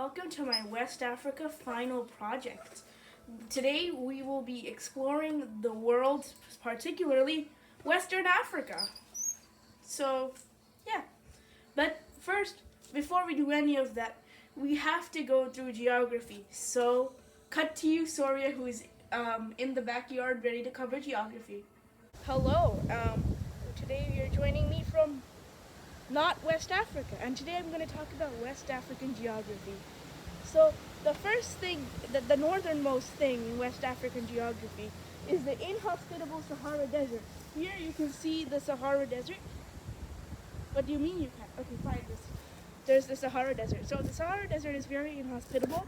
welcome to my West Africa final project. Today we will be exploring the world, particularly Western Africa. So, yeah. But first, before we do any of that, we have to go through geography. So, cut to you, Soria, who is in the backyard ready to cover geography. Hello. Today you're joining me from not West Africa, and today I'm going to talk about West African geography. So the first thing, the northernmost thing in West African geography is the inhospitable Sahara Desert. Here you can see the Sahara Desert. What do you mean you can't? Okay, fine. There's the Sahara Desert. So the Sahara Desert is very inhospitable.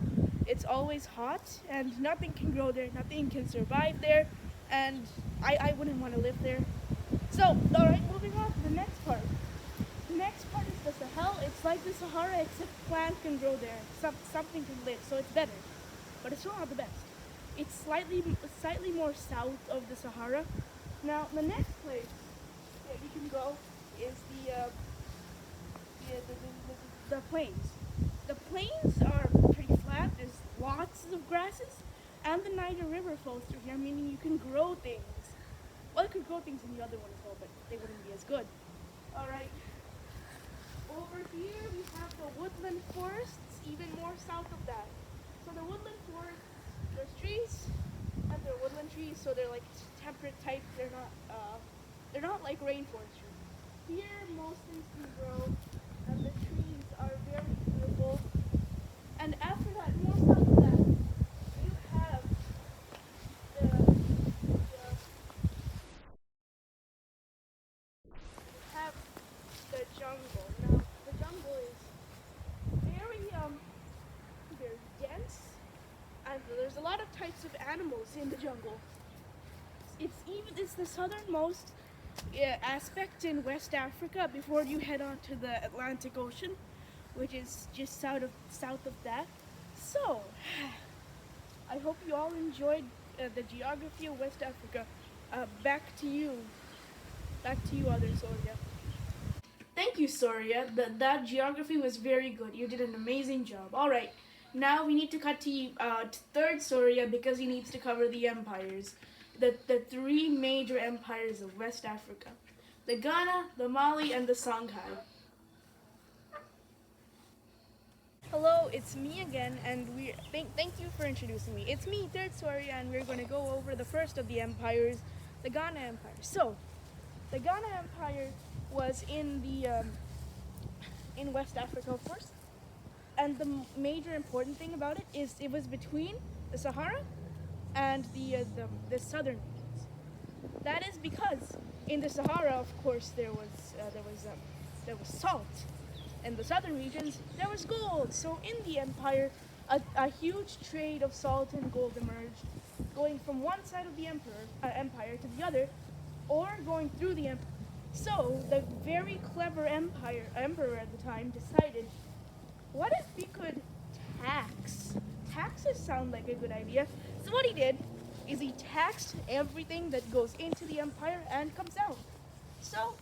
It's always hot, and nothing can grow there. Nothing can survive there, and I wouldn't want to live there. So, all right, moving on to the next part. The next part is the Sahel. It's like the Sahara, except plants can grow there. Something can live, so it's better. But it's still not the best. It's slightly more south of the Sahara. Now, the next place that you can go is the plains. The plains are pretty flat. There's lots of grasses, and the Niger River flows through here, meaning you can grow things. Well, you could grow things in the other one as well, but they wouldn't be as good. All right. Over here we have the woodland forests, even more south of that. So the woodland forests, there's trees, and they're woodland trees, so they're like temperate type. They're not like rainforest trees. Here most things can grow, and the trees are very beautiful. And after that, more south of that, you have the jungle. Now the jungle is very dense, and there's a lot of types of animals in the jungle. It's the southernmost aspect in West Africa before you head on to the Atlantic Ocean, which is just south of that. So I hope you all enjoyed the geography of West Africa. Back to you, other Soria. Thank you, Soria. That geography was very good. You did an amazing job. All right, now we need to cut to third Soria because he needs to cover the empires, the three major empires of West Africa: the Ghana, the Mali, and the Songhai. Hello, it's me again, and thank you for introducing me. It's me, Third Soria, and we're going to go over the first of the empires, the Ghana Empire. So, the Ghana Empire was in West Africa, of course, and the major important thing about it is it was between the Sahara and the southern regions. That is because in the Sahara, of course, there was salt. In the southern regions, there was gold. So in the empire, a huge trade of salt and gold emerged, going from one side of the empire to the other, or going through the empire. So the very clever emperor at the time decided, what if we could tax? Taxes sound like a good idea. So what he did is he taxed everything that goes into the empire and comes out. So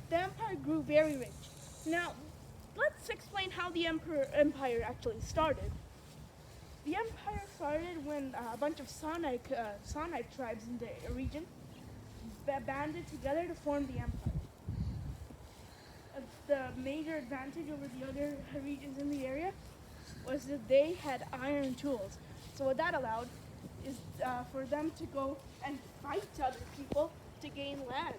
the empire grew very rich. Now, let's explain how the empire actually started. The empire started when a bunch of Songhai tribes in the region banded together to form the empire. The major advantage over the other regions in the area was that they had iron tools. So what that allowed is for them to go and fight other people to gain land.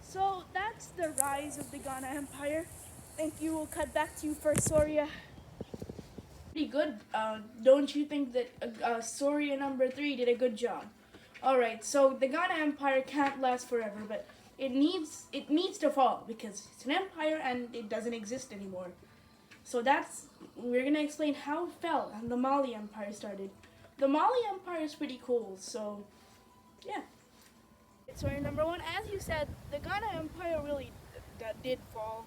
So that's the rise of the Ghana Empire. Thank you. We'll cut back to you first, Soria. Pretty good. Don't you think that Soria number 3 did a good job? All right. So the Ghana Empire can't last forever, but it needs to fall because it's an empire and it doesn't exist anymore. So we're gonna explain how it fell and the Mali Empire started. The Mali Empire is pretty cool. So yeah. Soria number 1, as you said, the Ghana Empire really did fall.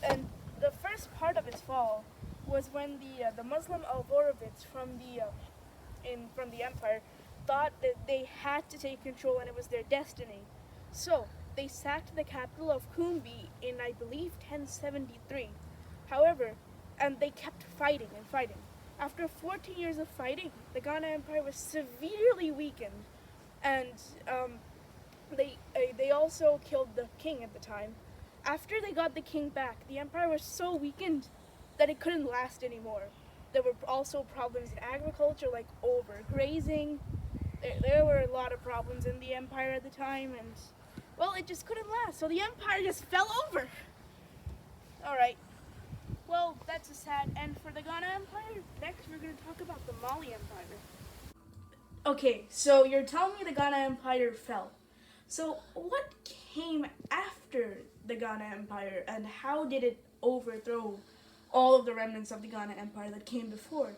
And the first part of its fall was when the Muslim Almoravids from the empire thought that they had to take control and it was their destiny. So they sacked the capital of Kumbi in, I believe, 1073. However, and they kept fighting and fighting. After 14 years of fighting, the Ghana Empire was severely weakened, and they also killed the king at the time. After they got the king back, the empire was so weakened that it couldn't last anymore. There were also problems in agriculture, like overgrazing. There were a lot of problems in the empire at the time, and well, it just couldn't last. So the empire just fell over. All right. Well, that's a sad end for the Ghana Empire. Next, we're going to talk about the Mali Empire. Okay, so you're telling me the Ghana Empire fell. So what came after the Ghana Empire, and how did it overthrow all of the remnants of the Ghana Empire that came before?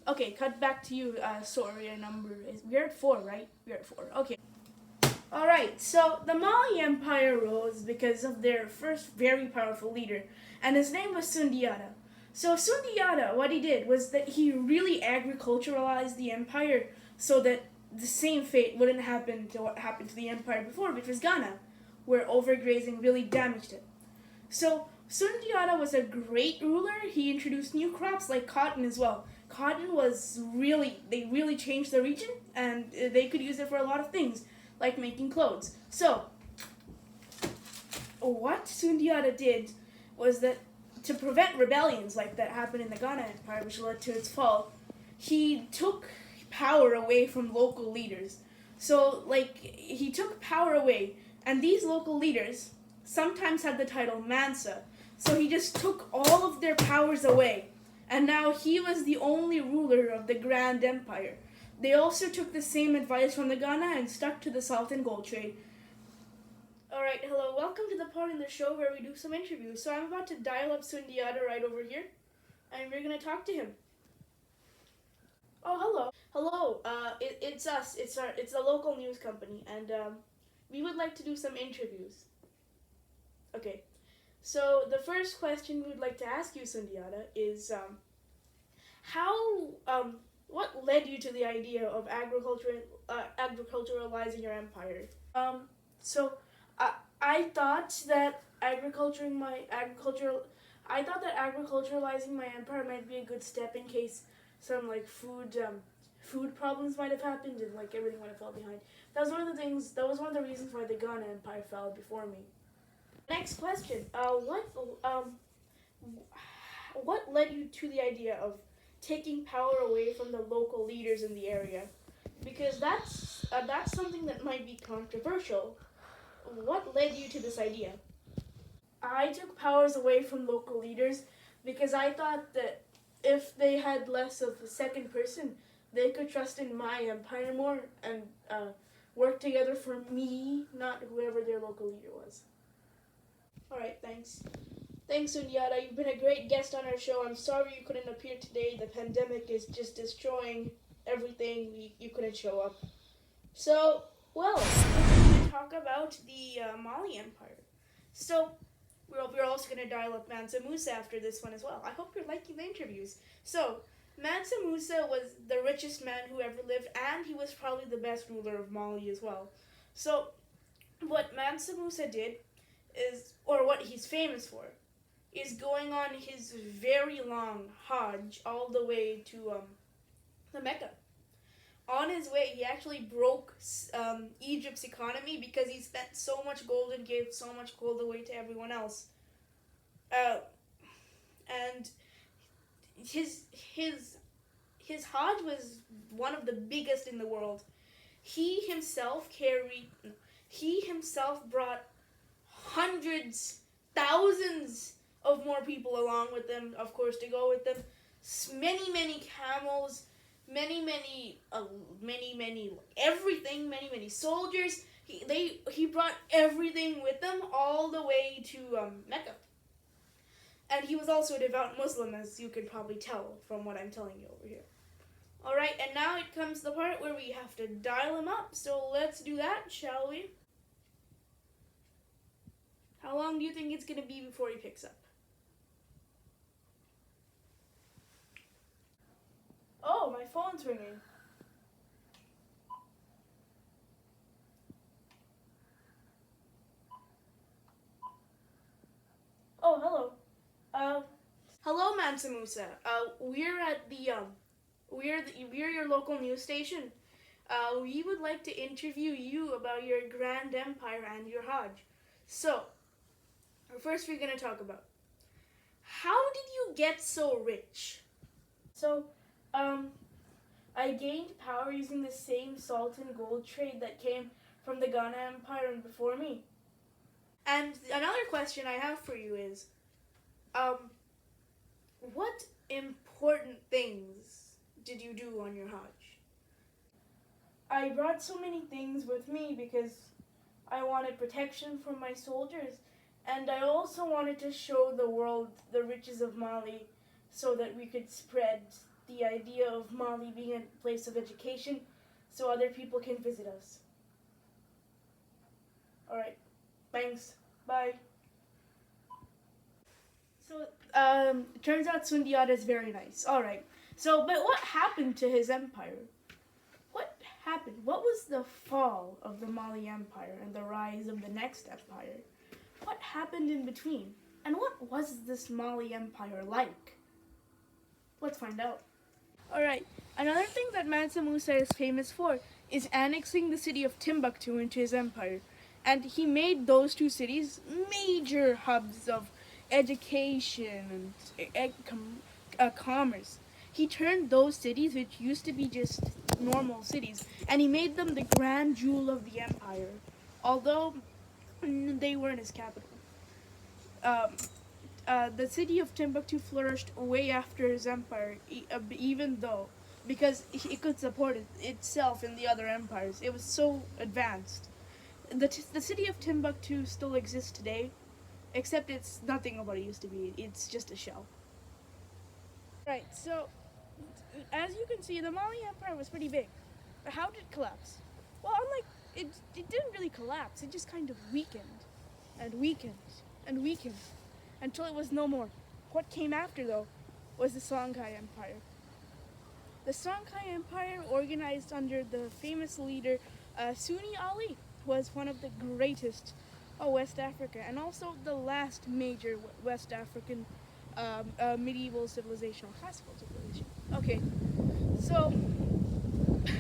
Okay, cut back to you. Sorry, our number is, we're at 4, right? We're at 4. Okay. All right. So the Mali Empire rose because of their first very powerful leader, and his name was Sundiata. So Sundiata, what he did was that he really agriculturalized the empire so that the same fate wouldn't happen to what happened to the empire before, which was Ghana, where overgrazing really damaged it. So Sundiata was a great ruler. He introduced new crops like cotton as well. Cotton was they really changed the region, and they could use it for a lot of things, like making clothes. So what Sundiata did was that to prevent rebellions like that happened in the Ghana Empire, which led to its fall, he took power away from local leaders. So, he took power away, and these local leaders sometimes had the title Mansa. So he just took all of their powers away, and now he was the only ruler of the Grand Empire. They also took the same advice from the Ghana and stuck to the Southern gold trade. Alright, hello, welcome to the part in the show where we do some interviews. So I'm about to dial up Sundiata right over here, and we're going to talk to him. Oh, hello. Hello, it's us. It's a local news company, and we would like to do some interviews. Okay, so the first question we would like to ask you, Sundiata, is what led you to the idea of agriculturalizing your empire? So I thought that agriculturalizing my empire might be a good step in case some food problems might have happened and everything might have fell behind. That was one of the reasons why the Ghana Empire fell before me. Next question. What led you to the idea of taking power away from the local leaders in the area? Because that's something that might be controversial. What led you to this idea? I took powers away from local leaders because I thought that if they had less of a second person, they could trust in my empire more and work together for me, not whoever their local leader was. Alright, thanks. Thanks, Sundiata. You've been a great guest on our show. I'm sorry you couldn't appear today. The pandemic is just destroying everything. You couldn't show up. So, well, we're going to talk about the Mali Empire. So, we're also going to dial up Mansa Musa after this one as well. I hope you're liking the interviews. So, Mansa Musa was the richest man who ever lived, and he was probably the best ruler of Mali as well. So, what Mansa Musa did is, or what he's famous for, is going on his very long Hajj all the way to the Mecca. On his way, he actually broke Egypt's economy because he spent so much gold and gave so much gold away to everyone else. And his Hajj was one of the biggest in the world. He himself brought hundreds, thousands of more people along with them, of course, to go with them. Many camels, many everything, many soldiers. He brought everything with them all the way to Mecca. And he was also a devout Muslim, as you can probably tell from what I'm telling you over here. Alright, and now it comes the part where we have to dial him up, so let's do that, shall we? How long do you think it's going to be before he picks up? Oh, my phone's ringing. Oh, hello. Hello, Mansa Musa. We're at we're your local news station. We would like to interview you about your grand empire and your Hajj. So, first we're gonna talk about how did you get so rich? So, um, I gained power using the same salt and gold trade that came from the Ghana Empire and before me. And another question I have for you is, um, what important things did you do on your Hajj? I brought so many things with me because I wanted protection from my soldiers, and I also wanted to show the world the riches of Mali so that we could spread the idea of Mali being a place of education so other people can visit us. Alright, thanks. Bye. So, it turns out Sundiata is very nice. Alright, so, but what happened to his empire? What happened? What was the fall of the Mali Empire and the rise of the next empire? What happened in between? And what was this Mali Empire like? Let's find out. Alright, another thing that Mansa Musa is famous for is annexing the city of Timbuktu into his empire. And he made those two cities major hubs of education and commerce. He turned those cities, which used to be just normal cities, and he made them the grand jewel of the empire, although they weren't his capital. The city of Timbuktu flourished way after his empire, even though, because it could support itself in the other empires. It was so advanced. The city of Timbuktu still exists today, except it's nothing of what it used to be. It's just a shell. Right, so as you can see, the Mali Empire was pretty big. But how did it collapse? Well, it didn't really collapse. It just kind of weakened and weakened and weakened until it was no more. What came after, though, was the Songhai Empire. The Songhai Empire, organized under the famous leader Sunni Ali, was one of the greatest of West Africa, and also the last major West African medieval civilization, or classical civilization. Okay, so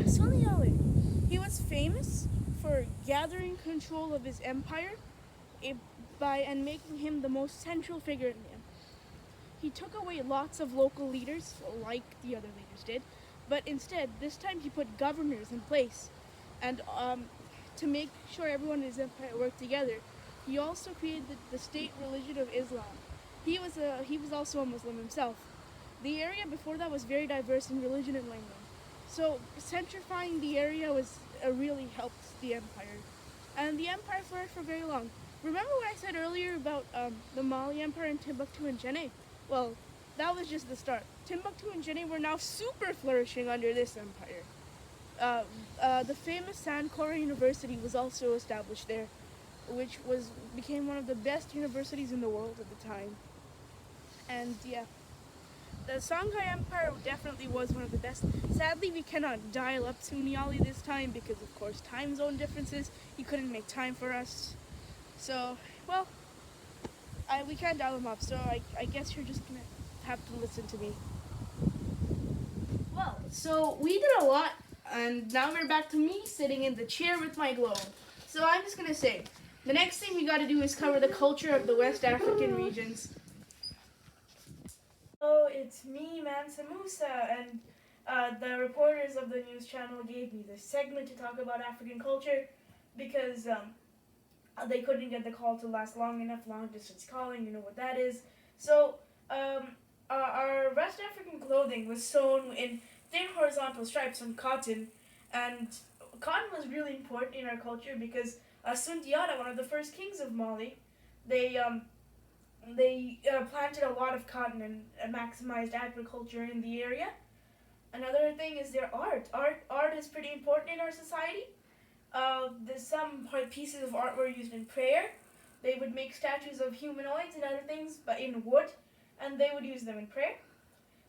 Sunni Ali, he was famous for gathering control of his empire and making him the most central figure in the empire. He took away lots of local leaders, like the other leaders did, but instead, this time he put governors in place, and to make sure everyone in his empire worked together, he also created the state religion of Islam. He was also a Muslim himself. The area before that was very diverse in religion and language. So centrifying the area was really helped the empire. And the empire flourished for very long. Remember what I said earlier about the Mali Empire and Timbuktu and Jenne? Well, that was just the start. Timbuktu and Jenne were now super flourishing under this empire. The famous Sankore University was also established there, which became one of the best universities in the world at the time. And yeah, the Songhai Empire definitely was one of the best. Sadly, we cannot dial up Sunni Ali this time because, of course, time zone differences. He couldn't make time for us. So, well, we can't dial him up, so I guess you're just going to have to listen to me. Well, so we did a lot, and now we're back to me sitting in the chair with my globe. So I'm just going to say, the next thing we got to do is cover the culture of the West African regions. Oh, it's me, Mansa Musa, and the reporters of the news channel gave me this segment to talk about African culture because they couldn't get the call to last long enough, long distance calling, you know what that is. So our West African clothing was sewn in thin horizontal stripes from cotton, and cotton was really important in our culture because Sundiata, one of the first kings of Mali, they planted a lot of cotton and maximized agriculture in the area. Another thing is their art. Art is pretty important in our society. Some pieces of art were used in prayer. They would make statues of humanoids and other things, but in wood, and they would use them in prayer.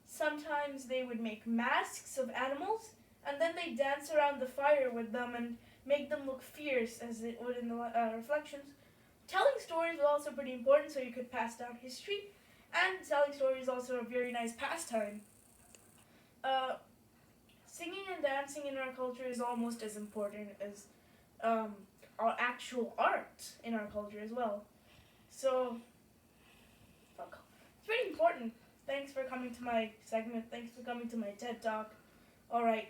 Sometimes they would make masks of animals, and then they dance around the fire with them and make them look fierce as it would in the reflections. Telling stories was also pretty important, so you could pass down history. And telling stories is also a very nice pastime. Uh, Singing and dancing in our culture is almost as important as our actual art in our culture as well. So, it's pretty important. Thanks for coming to my segment. Thanks for coming to my TED Talk. All right.